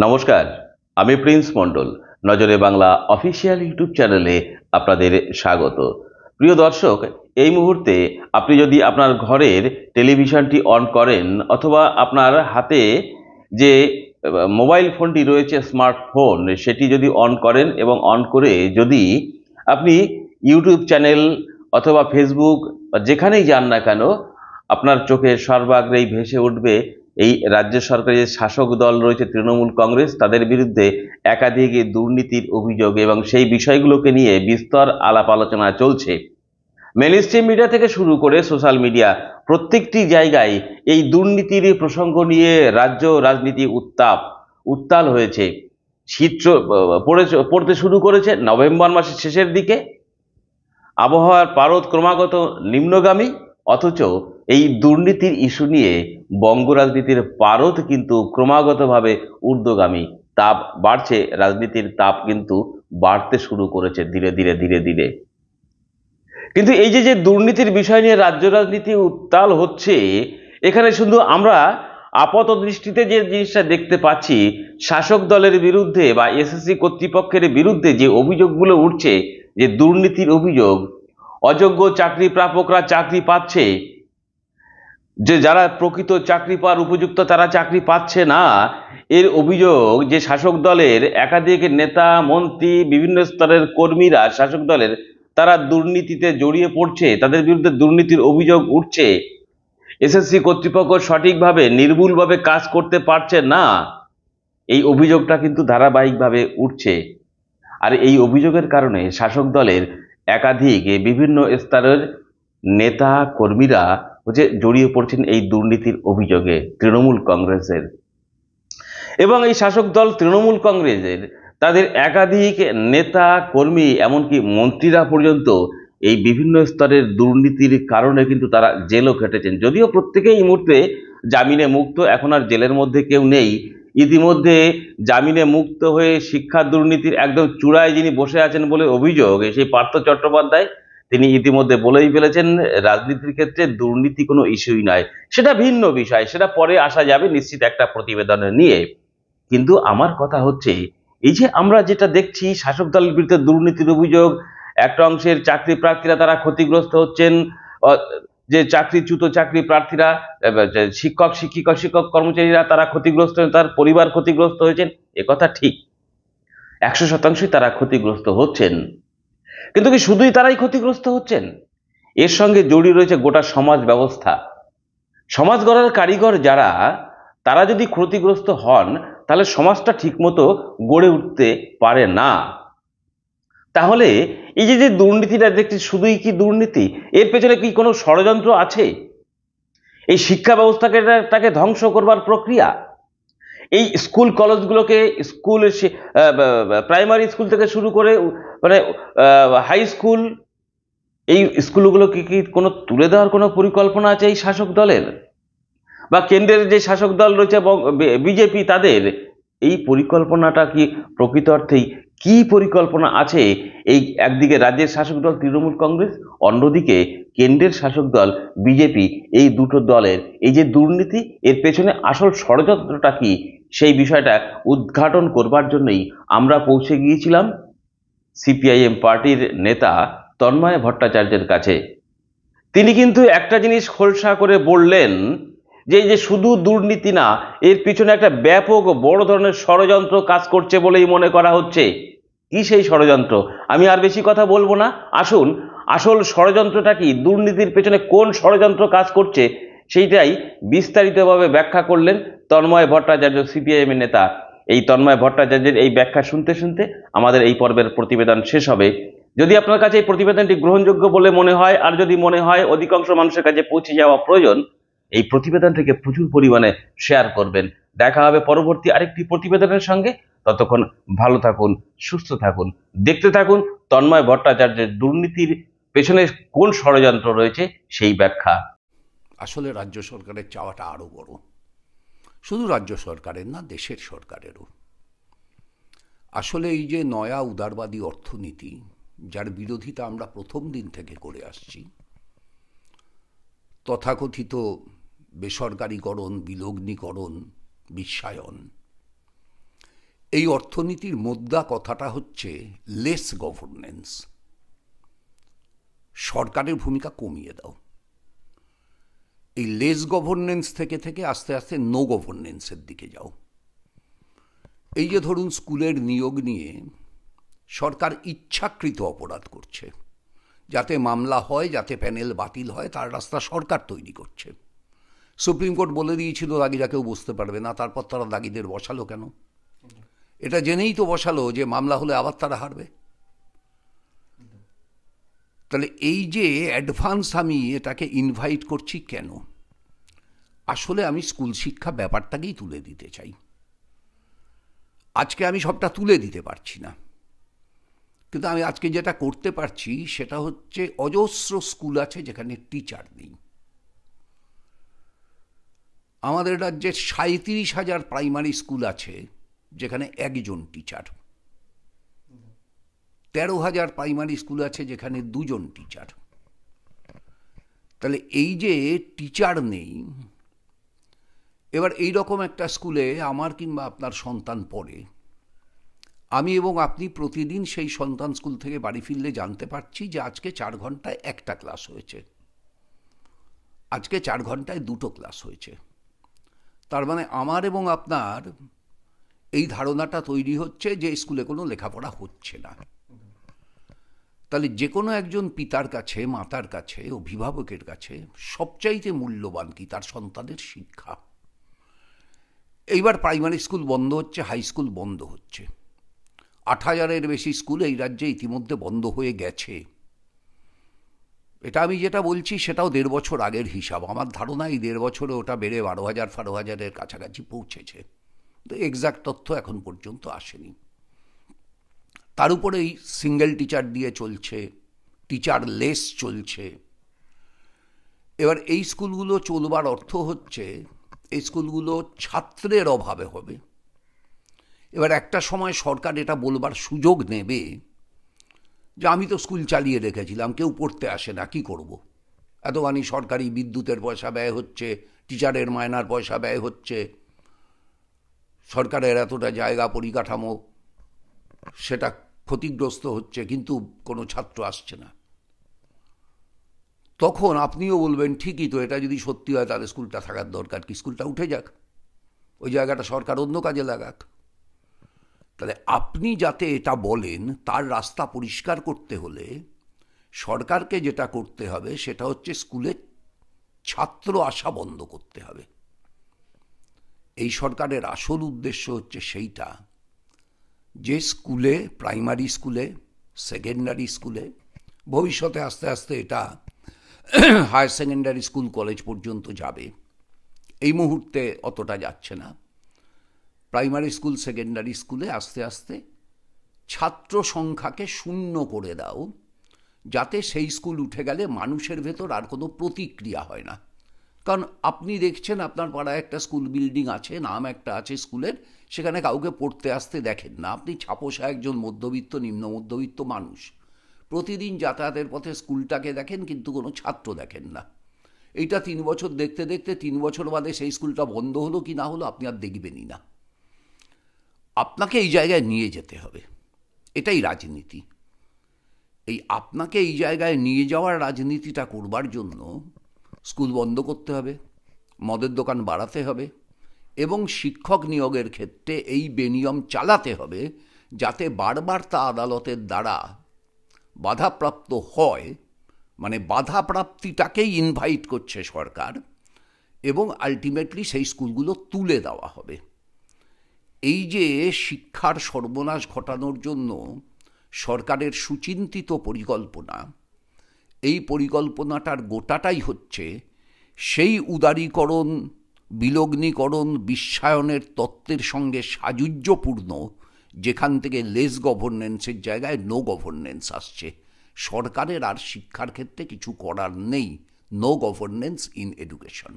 নমস্কার, আমি প্রিন্স মণ্ডল। নজরে বাংলা অফিসিয়াল ইউটিউব চ্যানেলে আপনাদের স্বাগত। প্রিয় দর্শক, এই মুহূর্তে আপনি যদি আপনার ঘরের টেলিভিশনটি অন করেন অথবা আপনার হাতে যে মোবাইল ফোনটি রয়েছে স্মার্টফোন, সেটি যদি অন করেন এবং অন করে যদি আপনি ইউটিউব চ্যানেল অথবা ফেসবুক বা যেখানেই যান না কেন, আপনার চোখে সর্বাগ্রেই ভেসে উঠবে এই রাজ্য সরকারের যে শাসক দল রয়েছে তৃণমূল কংগ্রেস, তাদের বিরুদ্ধে একাধিক দুর্নীতির অভিযোগ এবং সেই বিষয়গুলোকে নিয়ে বিস্তর আলাপ আলোচনা চলছে। মেইনস্ট্রিম মিডিয়া থেকে শুরু করে সোশ্যাল মিডিয়া, প্রত্যেকটি জায়গায় এই দুর্নীতির প্রসঙ্গ নিয়ে রাজ্য রাজনীতি উত্তাল হয়েছে। শীত পড়তে শুরু করেছে নভেম্বর মাসের শেষের দিকে। আবহাওয়ার পারদ ক্রমাগত নিম্নগামী, অথচ এই দুর্নীতির ইস্যু নিয়ে বঙ্গ রাজনীতির পারদ কিন্তু ক্রমাগতভাবে ঊর্ধ্বগামী। তাপ বাড়ছে, রাজনীতির তাপ কিন্তু বাড়তে শুরু করেছে ধীরে ধীরে ধীরে ধীরে। কিন্তু এই যে যে দুর্নীতির বিষয় নিয়ে রাজ্য রাজনীতি উত্তাল হচ্ছে, এখানে শুধু আমরা আপাত দৃষ্টিতে যে জিনিসটা দেখতে পাচ্ছি, শাসক দলের বিরুদ্ধে বা এসএসসি কর্তৃপক্ষের বিরুদ্ধে যে অভিযোগগুলো উঠছে, যে দুর্নীতির অভিযোগ, অযোগ্য চাকরি প্রাপকরা চাকরি পাচ্ছে, যে যারা প্রকৃত চাকরি পাওয়ার উপযুক্ত তারা চাকরি পাচ্ছে না, এর অভিযোগ যে শাসক দলের একাধিক নেতা মন্ত্রী বিভিন্ন স্তরের কর্মীরা শাসক দলের, তারা দুর্নীতিতে জড়িয়ে পড়ছে, তাদের বিরুদ্ধে দুর্নীতির অভিযোগ উঠছে। এসএসসি কর্তৃপক্ষ সঠিকভাবে নির্ভুলভাবে কাজ করতে পারছে না, এই অভিযোগটা কিন্তু ধারাবাহিকভাবে উঠছে। আর এই অভিযোগের কারণে শাসক দলের একাধিক বিভিন্ন স্তরের নেতা কর্মীরা হচ্ছে জড়িয়ে পড়ছেন এই দুর্নীতির অভিযোগে তৃণমূল কংগ্রেসের। এবং এই শাসক দল তৃণমূল কংগ্রেসের তাদের একাধিক নেতা কর্মী এমনকি মন্ত্রীরা পর্যন্ত এই বিভিন্ন স্তরের দুর্নীতির কারণে কিন্তু তারা জেলও খেটেছেন। যদিও প্রত্যেকেই এই মুহূর্তে জামিনে মুক্ত, এখন আর জেলের মধ্যে কেউ নেই। ইতিমধ্যে জামিনে মুক্ত হয়ে শিক্ষা দুর্নীতির একদম চূড়ায় যিনি বসে আছেন বলে অভিযোগ, সেই পার্থ চট্টোপাধ্যায়, তিনি ইতিমধ্যে বলেই ফেলেছেন রাজনীতির ক্ষেত্রে দুর্নীতি কোনো ইস্যুই নয়। সেটা ভিন্ন বিষয়, সেটা পরে আসা যাবে নিশ্চিত একটা প্রতিবেদন নিয়ে। কিন্তু আমার কথা হচ্ছে, এই যে আমরা যেটা দেখছি শাসক দলের বিরুদ্ধে দুর্নীতির অভিযোগ, একটা অংশের চাকরি প্রার্থীরা তারা ক্ষতিগ্রস্ত হচ্ছেন, যে চাকরিচ্যুত চাকরি প্রার্থীরা, যে শিক্ষক কর্মচারীরা তারা ক্ষতিগ্রস্ত, তার পরিবার ক্ষতিগ্রস্ত হয়েছেন, একথা ঠিক, 100%ই তারা ক্ষতিগ্রস্ত হচ্ছেন। কিন্তু কি শুধুই তারাই ক্ষতিগ্রস্ত হচ্ছেন? এর সঙ্গে জড়িয়ে রয়েছে গোটা সমাজ ব্যবস্থা। সমাজ গড়ার কারিগর যারা, তারা যদি ক্ষতিগ্রস্ত হন, তাহলে সমাজটা ঠিকমতো গড়ে উঠতে পারে না। তাহলে এই যে যে দুর্নীতিটা দেখছি, শুধুই কি দুর্নীতি? এর পেছনে কি কোনো ষড়যন্ত্র আছে? এই শিক্ষা ব্যবস্থাকে তাকে ধ্বংস করবার প্রক্রিয়া, এই স্কুল কলেজগুলোকে, স্কুল প্রাইমারি স্কুল থেকে শুরু করে মানে হাই স্কুল, এই স্কুলগুলোকে কি কোনো তুলে দেওয়ার কোনো পরিকল্পনা আছে এই শাসক দলের? বা কেন্দ্রের যে শাসক দল রয়েছে বিজেপি, তাদের এই পরিকল্পনাটা কি প্রকৃত অর্থেই কি পরিকল্পনা আছে? এই একদিকে রাজ্যের শাসক দল তৃণমূল কংগ্রেস, অন্যদিকে কেন্দ্রের শাসক দল বিজেপি, এই দুটো দলের এই যে দুর্নীতি, এর পেছনে আসল ষড়যন্ত্রটা কি, সেই বিষয়টা উদ্ঘাটন করবার জন্যই আমরা পৌঁছে গিয়েছিলাম সিপিআইএম পার্টির নেতা তন্ময় ভট্টাচার্যের কাছে। তিনি কিন্তু একটা জিনিস খোলসা করে বললেন, যে এই যে শুধু দুর্নীতি না, এর পিছনে একটা ব্যাপক বড় ধরনের ষড়যন্ত্র কাজ করছে বলেই মনে করা হচ্ছে। কি সেই ষড়যন্ত্র? আমি আর বেশি কথা বলবো না, আসুন আসল ষড়যন্ত্রটা কি, দুর্নীতির পেছনে কোন ষড়যন্ত্র কাজ করছে, সেইটাই বিস্তারিতভাবে ব্যাখ্যা করলেন তন্ময় ভট্টাচার্য, সিপিআইএম এর নেতা। এই তন্ময় ভট্টাচার্যের এই ব্যাখ্যা শুনতে শুনতে আমাদের এই পর্বের প্রতিবেদন শেষ হবে। যদি আপনার কাছে এই প্রতিবেদনটি গ্রহণযোগ্য বলে মনে হয়, আর যদি মনে হয় অধিকাংশ মানুষের কাছে পৌঁছে যাওয়া প্রয়োজন, এই প্রতিবেদনটিকে প্রচুর পরিমাণে শেয়ার করবেন। দেখা হবে পরবর্তী আরেকটি প্রতিবেদনের সঙ্গে। ততক্ষণ ভালো থাকুন, সুস্থ থাকুন, দেখতে থাকুন তন্ময় ভট্টাচার্যের দুর্নীতির পেছনে কোন ষড়যন্ত্র রয়েছে সেই ব্যাখ্যা। আসলে রাজ্য সরকারের চাওয়াটা আরও বড়, শুধু রাজ্য সরকারের না, দেশের সরকারেরও। আসলে এই যে নয়া উদারবাদী অর্থনীতি, যার বিরোধিতা আমরা প্রথম দিন থেকে করে আসছি, তথাকথিত বেসরকারীকরণ, বিলগ্নীকরণ, বিশ্বায়ন, এই অর্থনীতির মোদ্দা কথাটা হচ্ছে লেস গভর্নেন্স। সরকারের ভূমিকা কমিয়ে দাও। এই লেস গভর্নেন্স থেকে থেকে আস্তে আস্তে নো গভর্নেন্সের দিকে যাও। এই যে ধরুন স্কুলের নিয়োগ নিয়ে সরকার ইচ্ছাকৃত অপরাধ করছে, যাতে মামলা হয়, যাতে প্যানেল বাতিল হয়, তার রাস্তা সরকার তৈরি করছে। সুপ্রিম কোর্ট বলে দিয়েছিল দাগিরা কেউ বসতে পারবে না, তারপর তারা দাগিদের বসালো কেন? এটা জেনেই তো বসালো যে মামলা হলে আবার তারা হারবে। তাহলে এই যে অ্যাডভান্স আমি এটাকে ইনভাইট করছি কেন? আসলে আমি স্কুল শিক্ষা ব্যাপারটাকেই তুলে দিতে চাই। আজকে আমি সবটা তুলে দিতে পারছি না, কিন্তু আমি আজকে যেটা করতে পারছি সেটা হচ্ছে অজস্র স্কুল আছে যেখানে টিচার নেই। আমাদের রাজ্যে 37,000 প্রাইমারি স্কুল আছে যেখানে একজন টিচার, 13,000 প্রাইমারি স্কুল আছে যেখানে দুজন টিচার। তাহলে এই যে টিচার নেই, এবার এই রকম একটা স্কুলে আমার কিংবা আপনার সন্তান পড়ে, আমি এবং আপনি প্রতিদিন সেই সন্তান স্কুল থেকে বাড়ি ফিরলে জানতে পারছি যে আজকে 4 ঘন্টায় একটা ক্লাস হয়েছে, আজকে 4 ঘন্টায় 2টো ক্লাস হয়েছে। তার মানে আমার এবং আপনার এই ধারণাটা তৈরি হচ্ছে যে স্কুলে কোনো লেখাপড়া হচ্ছে না। তাহলে যে কোনো একজন পিতার কাছে, মাতার কাছে, অভিভাবকের কাছে সবচাইতে মূল্যবান কি? তার সন্তানের শিক্ষা। এইবার প্রাইমারি স্কুল বন্ধ হচ্ছে, হাই স্কুল বন্ধ হচ্ছে। 8,000-এর বেশি স্কুল এই রাজ্যে ইতিমধ্যে বন্ধ হয়ে গেছে। এটা আমি যেটা বলছি সেটাও 1.5 বছর আগের হিসাব। আমার ধারণা এই 1.5 বছরে ওটা বেড়ে 12,000-12,000-এর কাছাকাছি পৌঁছেছে। তো এক্সাক্ট তথ্য এখন পর্যন্ত আসেনি। তার উপরে এই সিঙ্গেল টিচার দিয়ে চলছে, টিচার লেস চলছে। এবার এই স্কুলগুলো চলবার অর্থ হচ্ছে এই স্কুলগুলো ছাত্রের অভাবে হবে। এবার একটা সময় সরকার এটা বলবার সুযোগ নেবে যে আমি তো স্কুল চালিয়ে রেখেছিলাম, কেউ পড়তে আসে না, কি করব? এতখানি সরকারি বিদ্যুতের পয়সা ব্যয় হচ্ছে, টিচারের মায়নার পয়সা ব্যয় হচ্ছে, সরকারের এতটা জায়গা পরিকাঠামো সেটা ক্ষতিগ্রস্ত হচ্ছে, কিন্তু কোনো ছাত্র আসছে না। তখন আপনিও বলবেন ঠিকই তো, এটা যদি সত্যি হয় তাহলে স্কুলটা থাকার দরকার কি? স্কুলটা উঠে যাক, ওই জায়গাটা সরকার অন্য কাজে লাগাক। তাহলে আপনি যাতে এটা বলেন তার রাস্তা পরিষ্কার করতে হলে সরকারকে যেটা করতে হবে সেটা হচ্ছে স্কুলে ছাত্র আসা বন্ধ করতে হবে। এই সরকারের আসল উদ্দেশ্য হচ্ছে সেইটা যে স্কুলে, প্রাইমারি স্কুলে, সেকেন্ডারি স্কুলে, ভবিষ্যতে আস্তে আস্তে এটা হায়ার সেকেন্ডারি স্কুল, কলেজ পর্যন্ত যাবে। এই মুহূর্তে অতটা যাচ্ছে না। প্রাইমারি স্কুল, সেকেন্ডারি স্কুলে আস্তে আস্তে ছাত্র সংখ্যাকে শূন্য করে দাও, যাতে সেই স্কুল উঠে গেলে মানুষের ভেতর আর কোনো প্রতিক্রিয়া হয় না। কারণ আপনি দেখছেন আপনার পাড়ায় একটা স্কুল বিল্ডিং আছে, নাম একটা আছে স্কুলের, সেখানে কাউকে পড়তে আসতে দেখেন না। আপনি ছাপোষা একজন মধ্যবিত্ত, নিম্ন মধ্যবিত্ত মানুষ, প্রতিদিন যাতায়াতের পথে স্কুলটাকে দেখেন, কিন্তু কোনো ছাত্র দেখেন না। এইটা 3 বছর দেখতে দেখতে 3 বছর বাদে সেই স্কুলটা বন্ধ হলো কি না হলো আপনি আর দেখবেনই না। আপনাকে এই জায়গায় নিয়ে যেতে হবে, এটাই রাজনীতি। এই আপনাকে এই জায়গায় নিয়ে যাওয়ার রাজনীতিটা করবার জন্য স্কুল বন্ধ করতে হবে, মদের দোকান বাড়াতে হবে, এবং শিক্ষক নিয়োগের ক্ষেত্রে এই বেনিয়ম চালাতে হবে যাতে বারবার তা আদালতের দ্বারা বাধাপ্রাপ্ত হয়। মানে বাধাপ্রাপ্তিটাকেই ইনভাইট করছে সরকার, এবং আলটিমেটলি সেই স্কুলগুলো তুলে দেওয়া হবে। এই যে শিক্ষার সর্বনাশ ঘটানোর জন্য সরকারের সুচিন্তিত পরিকল্পনা, এই পরিকল্পনাটার গোটাটাই হচ্ছে সেই উদারীকরণ, বিলগ্নীকরণ, বিশ্বায়নের তত্ত্বের সঙ্গে সাযুজ্যপূর্ণ, যেখান থেকে লেস গভর্নেন্সের জায়গায় নো গভর্নেন্স আসছে। সরকারের আর শিক্ষার ক্ষেত্রে কিছু করার নেই। No governance in education.